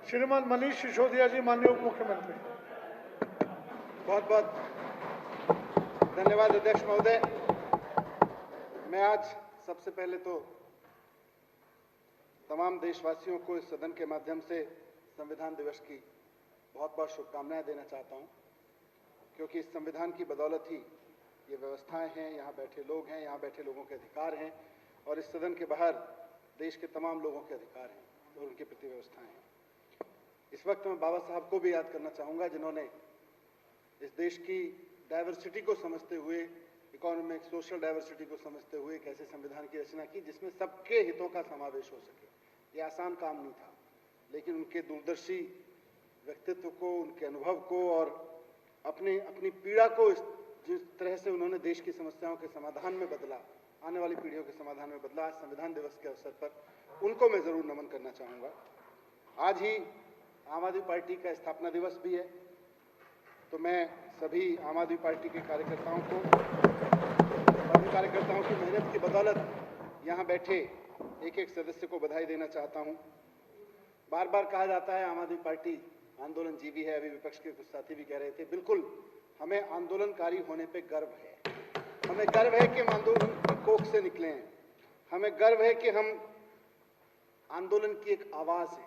श्रीमान मनीष सिसोदिया जी, माननीय उप मुख्यमंत्री। बहुत बहुत धन्यवाद अध्यक्ष महोदय। मैं आज सबसे पहले तो तमाम देशवासियों को इस सदन के माध्यम से संविधान दिवस की बहुत बहुत शुभकामनाएं देना चाहता हूं, क्योंकि इस संविधान की बदौलत ही ये व्यवस्थाएं हैं, यहाँ बैठे लोग हैं, यहाँ बैठे लोगों के अधिकार हैं और इस सदन के बाहर देश के तमाम लोगों के अधिकार हैं और उनके प्रति व्यवस्थाएं हैं। इस वक्त मैं बाबा साहब को भी याद करना चाहूँगा, जिन्होंने इस देश की डाइवर्सिटी को समझते हुए, इकोनॉमिक सोशल डाइवर्सिटी को समझते हुए एक ऐसे संविधान की रचना की जिसमें सबके हितों का समावेश हो सके। ये आसान काम नहीं था, लेकिन उनके दूरदर्शी व्यक्तित्व को, उनके अनुभव को और अपनी पीड़ा को जिस तरह से उन्होंने देश की समस्याओं के समाधान में बदला, आने वाली पीढ़ियों के समाधान में बदला, आज संविधान दिवस के अवसर पर उनको मैं जरूर नमन करना चाहूँगा। आज ही आम आदमी पार्टी का स्थापना दिवस भी है, तो मैं सभी आम आदमी पार्टी के कार्यकर्ताओं को और उन कार्यकर्ताओं की मेहनत की बदौलत यहाँ बैठे एक एक सदस्य को बधाई देना चाहता हूँ। बार बार कहा जाता है आम आदमी पार्टी आंदोलन जीवी है, अभी विपक्ष के कुछ साथी भी कह रहे थे। बिल्कुल, हमें आंदोलनकारी होने पे गर्व है। हमें गर्व है कि हम आंदोलन की कोख से निकले हैं। हमें गर्व है कि हम आंदोलन की एक आवाज़ है,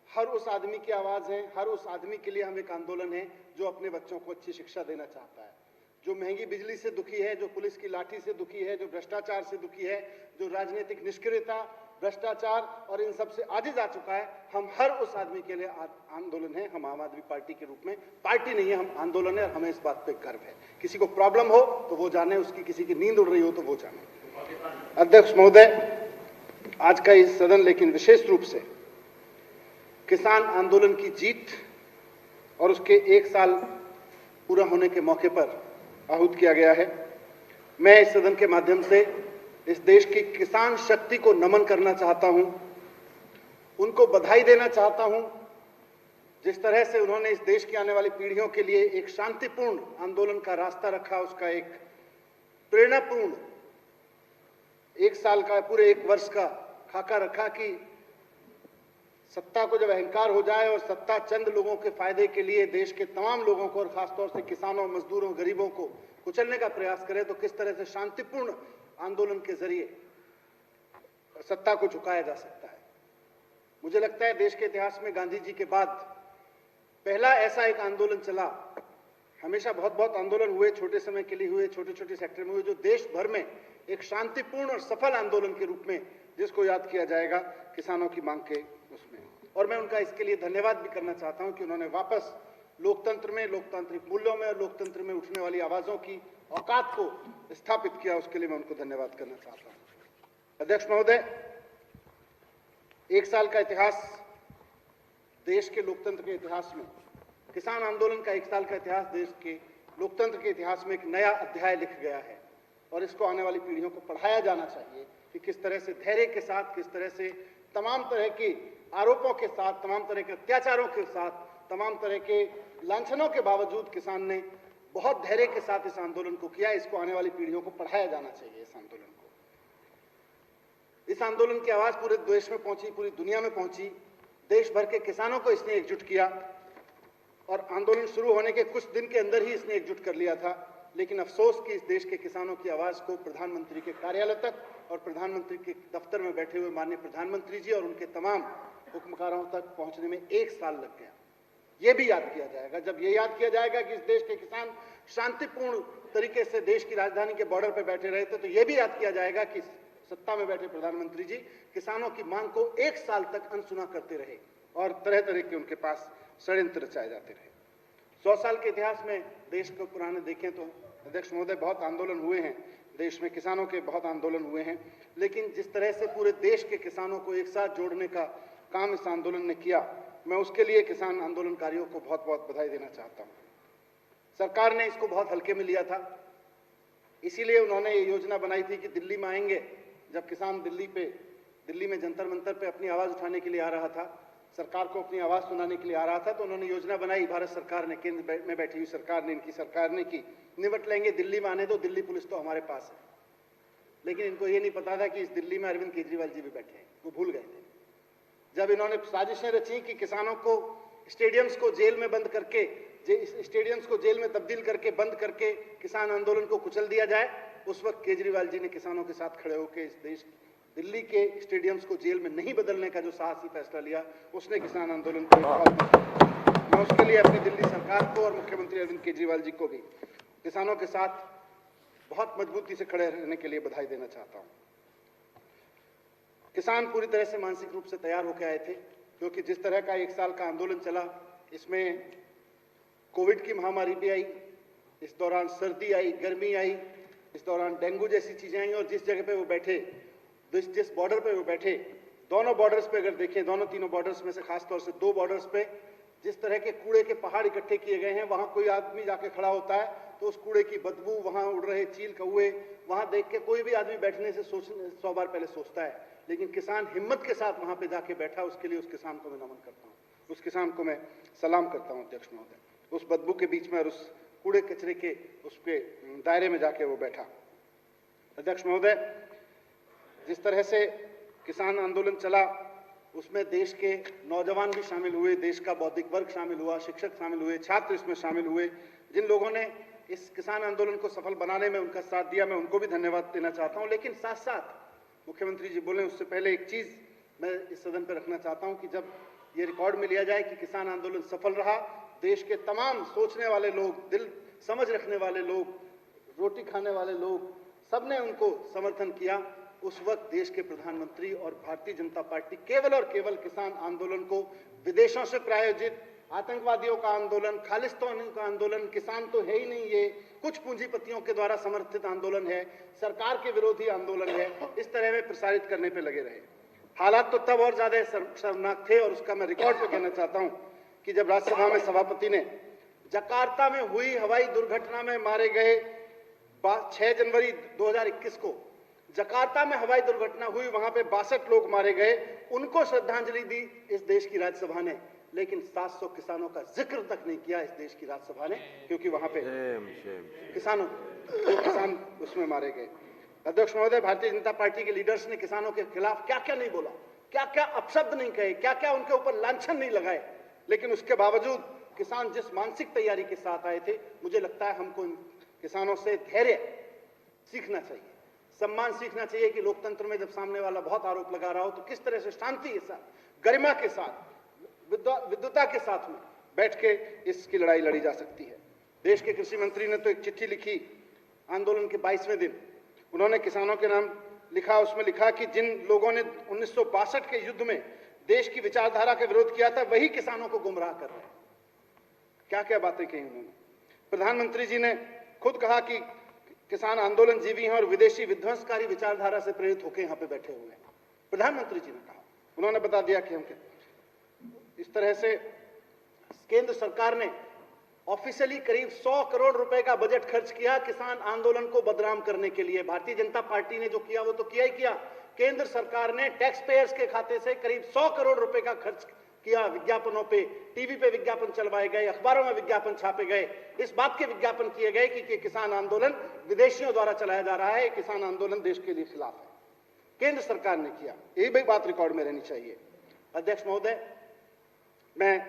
हर उस आदमी की आवाज़ है, हर उस आदमी के लिए हम एक आंदोलन है जो अपने बच्चों को अच्छी शिक्षा देना चाहता है, जो महंगी बिजली से दुखी है, जो पुलिस की लाठी से दुखी है, जो भ्रष्टाचार से दुखी है, जो राजनीतिक निष्क्रियता, भ्रष्टाचार और इन सब से आजिज आ चुका है। हम हर उस आदमी के लिए आंदोलन है। हम आम आदमी पार्टी के रूप में, पार्टी नहीं है, हम आंदोलन है और हमें इस बात पे गर्व है। किसी को प्रॉब्लम हो तो वो जाने, उसकी किसी की नींद उड़ रही हो तो वो जाने। अध्यक्ष महोदय, आज का इस सदन लेकिन विशेष रूप से किसान आंदोलन की जीत और उसके 1 साल पूरा होने के मौके पर आहूत किया गया है। मैं इस सदन के माध्यम से इस देश की किसान शक्ति को नमन करना चाहता हूं, उनको बधाई देना चाहता हूं। जिस तरह से उन्होंने इस देश की आने वाली पीढ़ियों के लिए एक शांतिपूर्ण आंदोलन का रास्ता रखा, उसका एक प्रेरणापूर्ण 1 साल का, पूरे 1 वर्ष का खाका रखा कि सत्ता को जब अहंकार हो जाए और सत्ता चंद लोगों के फायदे के लिए देश के तमाम लोगों को और खासतौर से किसानों, मजदूरों, गरीबों को कुचलने का प्रयास करे, तो किस तरह से शांतिपूर्ण आंदोलन के जरिए सत्ता को झुकाया जा सकता है। मुझे लगता है देश के इतिहास में गांधी जी के बाद पहला ऐसा एक आंदोलन चला। हमेशा बहुत बहुत आंदोलन हुए, छोटे समय के लिए हुए, छोटे छोटे सेक्टर में हुए, जो देश भर में एक शांतिपूर्ण और सफल आंदोलन के रूप में जिसको याद किया जाएगा किसानों की मांग के उसमें। और मैं उनका इसके लिए धन्यवाद भी करना चाहता हूं कि उन्होंने वापस लोकतंत्र में, लोकतांत्रिक मूल्यों में और लोकतंत्र में उठने वाली आवाजों की औकात को स्थापित किया। उसके लिए मैं उनको धन्यवाद करना चाहता हूं। अध्यक्ष महोदय, 1 साल का इतिहास, देश के लोकतंत्र के इतिहास में किसान आंदोलन का 1 साल का इतिहास देश के लोकतंत्र के इतिहास में एक नया अध्याय लिख गया है और इसको आने वाली पीढ़ियों को पढ़ाया जाना चाहिए कि किस तरह से धैर्य के साथ, किस तरह से तमाम तरह के आरोपों के साथ, तमाम तरह के अत्याचारों के साथ, तमाम तरह के लांछनों के बावजूद किसान ने बहुत धैर्य के साथ इस आंदोलन को किया। इसको आने वाली पीढ़ियों को पढ़ाया जाना चाहिए। इस आंदोलन को, इस आंदोलन की आवाज पूरे देश में पहुंची, पूरी दुनिया में पहुंची। देश भर के किसानों को इसने एकजुट किया और आंदोलन शुरू होने के कुछ दिन के अंदर ही इसने एकजुट कर लिया था। लेकिन अफसोस कि इस देश के किसानों की आवाज को प्रधानमंत्री के कार्यालय तक और प्रधानमंत्री के दफ्तर में बैठे हुए माननीय प्रधानमंत्री जी और उनके तमाम हुक्मकारों तक पहुंचने में 1 साल लग गया। यह भी याद किया जाएगा, जब यह याद किया जाएगा कि इस देश के किसान शांतिपूर्ण तरीके से देश की राजधानी के बॉर्डर पर बैठे रहे थे, तो यह भी याद किया जाएगा कि सत्ता में बैठे प्रधानमंत्री जी किसानों की मांग को 1 साल तक अनसुना करते रहे और तरह तरह के उनके पास षड्यंत्र रचाए जाते रहे। 100 साल के इतिहास में देश को पुराने देखें तो अध्यक्ष महोदय, बहुत आंदोलन हुए हैं देश में, किसानों के बहुत आंदोलन हुए हैं, लेकिन जिस तरह से पूरे देश के किसानों को एक साथ जोड़ने का काम इस आंदोलन ने किया, मैं उसके लिए किसान आंदोलनकारियों को बहुत बहुत बधाई देना चाहता हूं। सरकार ने इसको बहुत हल्के में लिया था, इसीलिए उन्होंने ये योजना बनाई थी कि दिल्ली में आएंगे। जब किसान दिल्ली में जंतर मंतर पे अपनी आवाज उठाने के लिए आ रहा था, सरकार को अपनी आवाज सुनाने के लिए आ रहा था, तो उन्होंने योजना बनाई, भारत सरकार ने, केंद्र में बैठी हुई सरकार ने, इनकी सरकार ने, की निपट लेंगे, दिल्ली में आने दो, दिल्ली पुलिस तो हमारे पास है। लेकिन इनको ये नहीं पता था कि इस दिल्ली में अरविंद केजरीवाल जी भी बैठे हैं, वो भूल गए थे। जब इन्होंने साजिशें रची कि किसानों को स्टेडियम्स को जेल में बंद करके, स्टेडियम्स को जेल में तब्दील करके बंद करके किसान आंदोलन को कुचल दिया जाए, उस वक्त केजरीवाल जी ने किसानों के साथ खड़े होकर इस देश दिल्ली के स्टेडियम्स को जेल में नहीं बदलने का जो साहसी फैसला लिया, उसने किसान आंदोलन को मैं उसके लिए अपनी दिल्ली सरकार को और मुख्यमंत्री अरविंद केजरीवाल जी को भी किसानों के साथ बहुत मजबूती से खड़े रहने के लिए बधाई देना चाहता हूं। किसान पूरी तरह से मानसिक रूप से तैयार होकर आए थे, क्योंकि जिस तरह का 1 साल का आंदोलन चला, इसमें कोविड की महामारी भी आई, इस दौरान सर्दी आई, गर्मी आई, इस दौरान डेंगू जैसी चीजें आई, और जिस जगह पे वो बैठे, जिस बॉर्डर पे वो बैठे, दोनों बॉर्डर्स पे अगर देखें, दोनों तीनों बॉर्डर्स में से खासतौर से 2 बॉर्डर्स पे जिस तरह के कूड़े के पहाड़ इकट्ठे किए गए हैं, वहां कोई आदमी जाके खड़ा होता है तो उस कूड़े की बदबू, वहां उड़ रहे चील कौए, वहां देख के कोई भी आदमी बैठने से 100 बार पहले सोचता है, लेकिन किसान हिम्मत के साथ वहां पे जाके बैठा। उसके लिए उस किसान को मैं नमन करता हूं, उस किसान को मैं सलाम करता हूं अध्यक्ष महोदय। उस बदबू के बीच में और उस कूड़े कचरे के उसके दायरे में जाके वो बैठा। अध्यक्ष महोदय, जिस तरह से किसान आंदोलन चला, उसमें देश के नौजवान भी शामिल हुए, देश का बौद्धिक वर्ग शामिल हुआ, शिक्षक शामिल हुए, छात्र इसमें शामिल हुए। जिन लोगों ने इस किसान आंदोलन को सफल बनाने में उनका साथ दिया, मैं उनको भी धन्यवाद देना चाहता हूं। लेकिन साथ साथ मुख्यमंत्री जी बोले उससे पहले एक चीज मैं इस सदन पर रखना चाहता हूं कि जब ये रिकॉर्ड में लिया जाए कि किसान आंदोलन सफल रहा, देश के तमाम सोचने वाले लोग, दिल समझ रखने वाले लोग, रोटी खाने वाले लोग, सबने उनको समर्थन किया। उस वक्त देश के प्रधानमंत्री और भारतीय जनता पार्टी केवल और केवल किसान आंदोलन को विदेशों से प्रायोजित आतंकवादियों का आंदोलन, खालिस्तानियों का आंदोलन, किसान तो है ही नहीं, ये कुछ पूंजीपतियों के द्वारा समर्थित आंदोलन है, सरकार के विरोधी आंदोलन है, इस तरह में प्रसारित करने पे लगे रहे। हालात तो तब और ज्यादा शर्मनाक थे, और उसका मैं रिकॉर्ड पे कहना चाहता हूं कि जब राज्यसभा में सभापति ने जकार्ता में हुई हवाई दुर्घटना में मारे गए 6 जनवरी 2021 को जकार्ता में हवाई दुर्घटना हुई, वहां पे 62 लोग मारे गए, उनको श्रद्धांजलि दी इस देश की राज्यसभा ने, लेकिन 700 किसानों का जिक्र तक नहीं किया इस देश की राज्यसभा ने, क्योंकि वहां पे किसान उसमें मारे गए। अध्यक्ष महोदय, भारतीय जनता पार्टी के लीडर्स ने किसानों के खिलाफ क्या क्या नहीं बोला, क्या क्या अपशब्द नहीं कहे, क्या क्या उनके ऊपर लांछन नहीं लगाए, लेकिन उसके बावजूद किसान जिस मानसिक तैयारी के साथ आए थे, मुझे लगता है हमको इन किसानों से धैर्य सीखना चाहिए, सम्मान सीखना चाहिए कि लोकतंत्र में जब सामने वाला बहुत आरोप लगा रहा हो तो किस तरह से शांति के साथ, गरिमा के साथ, विद्वता के साथ में बैठ के इसकी लड़ाई लड़ी जा सकती है। देश के कृषि मंत्री ने तो एक चिट्ठी लिखी आंदोलन के 22वें दिन, उन्होंने किसानों के नाम लिखा, उसमें लिखा कि जिन लोगों ने 1962 के युद्ध में देश की विचारधारा का विरोध किया था, वही किसानों को गुमराह कर रहे हैं। क्या क्या बातें कही उन्होंने। प्रधानमंत्री जी ने खुद कहा कि किसान आंदोलन जीवी हैं और विदेशी विध्वंसकारी विचारधारा से प्रेरित होकर यहां पे बैठे हुए हैं। प्रधानमंत्री जी ने कहा, उन्होंने बता दिया कि हम इस तरह से केंद्र सरकार ने ऑफिशियली करीब 100 करोड़ रुपए का बजट खर्च किया किसान आंदोलन को बदनाम करने के लिए। भारतीय जनता पार्टी ने जो किया वो तो किया ही किया, केंद्र सरकार ने टैक्स पेयर्स के खाते से करीब 100 करोड़ रुपए का खर्च किया विज्ञापनों पे, टीवी पे विज्ञापन चलवाए गए, अखबारों में विज्ञापन छापे गए, इस बात के विज्ञापन किए गए कि किसान आंदोलन विदेशियों द्वारा चलाया जा रहा है, किसान आंदोलन देश के लिए खिलाफ है। केंद्र सरकार ने किया, यही भी बात रिकॉर्ड में रहनी चाहिए। अध्यक्ष महोदय, मैं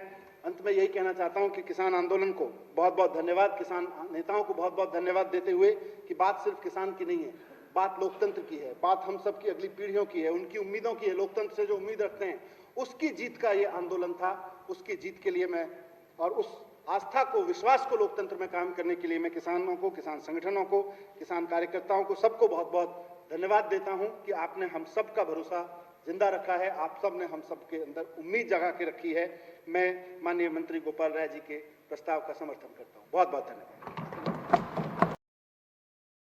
अंत में यही कहना चाहता हूं कि किसान आंदोलन को बहुत बहुत धन्यवाद, किसान नेताओं को बहुत बहुत धन्यवाद देते हुए कि बात सिर्फ किसान की नहीं है, बात लोकतंत्र की है, बात हम सब की अगली पीढ़ियों की है, उनकी उम्मीदों की है, लोकतंत्र से जो उम्मीद रखते हैं उसकी जीत का ये आंदोलन था। उसकी जीत के लिए मैं और उस आस्था को, विश्वास को लोकतंत्र में कायम करने के लिए मैं किसानों को, किसान संगठनों को, किसान कार्यकर्ताओं को, सबको बहुत बहुत धन्यवाद देता हूं कि आपने हम सब का भरोसा जिंदा रखा है, आप सब ने हम सब के अंदर उम्मीद जगा के रखी है। मैं माननीय मंत्री गोपाल राय जी के प्रस्ताव का समर्थन करता हूं। बहुत बहुत धन्यवाद।